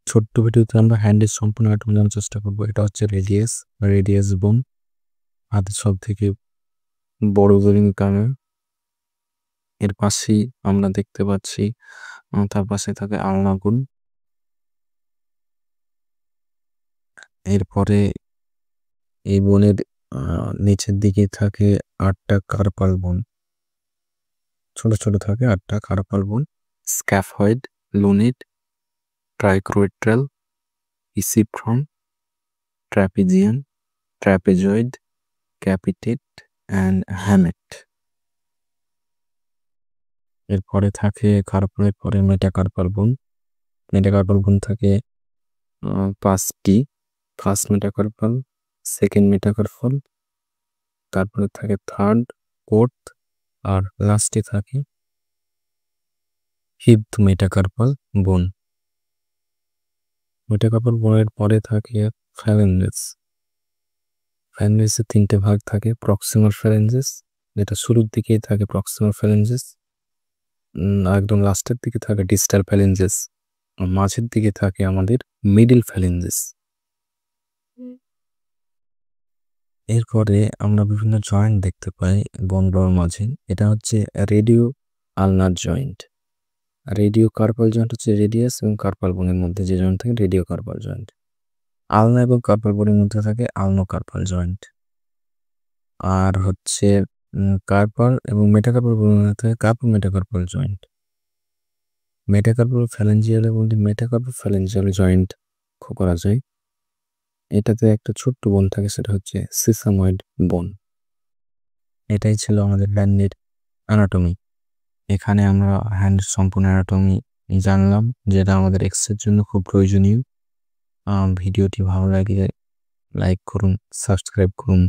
ছোট্ট ভিডিওতে আমরা হ্যান্ডের সম্পূর্ণ অ্যাটম জানার চেষ্টা করব। এটা হচ্ছে রেডিয়াস বোন, হাতের সব থেকে বড় বোলিং কামে। এর পাশেই আমরা দেখতে পাচ্ছি তার পাশে থাকে আলনাগুন। এরপরে এই বোনের নিচের দিকে থাকে 8টা কার্পাল বোন, ছোট ছোট থাকে 8টা carpal bone. Scaphoid, lunate, triquetral, pisiform, trapezium, trapezoid, capitate and hamate. এরপরে থাকে কার্পালের পরে মেটাকার্পাল বোন। মেটাকার্পাল বোন থাকে 5টি। ফার্স্ট মেটাকার্পাল, সেকেন্ড মেটাকার্পাল, তারপরে থাকে থার্ড, ফোর্থ, আর লাস্টে থাকে ফিফথ মেটাকার্পাল বোন। মেটাকার্পাল বোনের পরে থাকে ফ্যালেঞ্জেস। ফ্যালেঞ্জেসের 3টে ভাগ থাকে। প্রক্সিমাল ফ্যালেঞ্জেস, যেটা শুরুর দিকেই থাকে প্রক্সিমাল ফ্যালেঞ্জেস, একদম লাস্টের দিকে থাকে ডিস্টাল ফ্যালেঞ্জেস, মাঝের দিকে থাকে আমাদের মিডল ফ্যালেঞ্জেস। এরপরে আমরা বিভিন্ন জয়েন্ট দেখতে পাই বোনগুলোর মাঝে। এটা হচ্ছে radio ulnar joint. Radio carpal joint হচ্ছে রেডিয়াস এবং কার্পাল বোনের মধ্যে যে জয়েন্ট থাকে রেডিও কার্পাল জয়েন্ট। আলনা এবং কার্পাল বোনের মধ্যে থাকে আলনো কার্পাল জয়েন্ট। আর হচ্ছে কার্পাল এবং মেটাকার্পাল বোনের মধ্যে থাকে কার্পো মেটাকার্পাল জয়েন্ট। মেটাকার্পাল ফ্যালেঞ্জিয়াল এবং মেটাকার্পাল ফ্যালেঞ্জিয়াল জয়েন্ট করা যায়। এটাতে একটা ছোট্ট বোন থাকে, সেটা হচ্ছে সিসাময়েড বোন। এটাই ছিল আমাদের হ্যান্ডের অ্যানাটমি। এখানে আমরা হ্যান্ডের সম্পূর্ণ অ্যানাটমি জানলাম, যেটা আমাদের এক্সের জন্য খুব প্রয়োজনীয়। ভিডিওটি ভালো লাগলে লাইক করুন, সাবস্ক্রাইব করুন।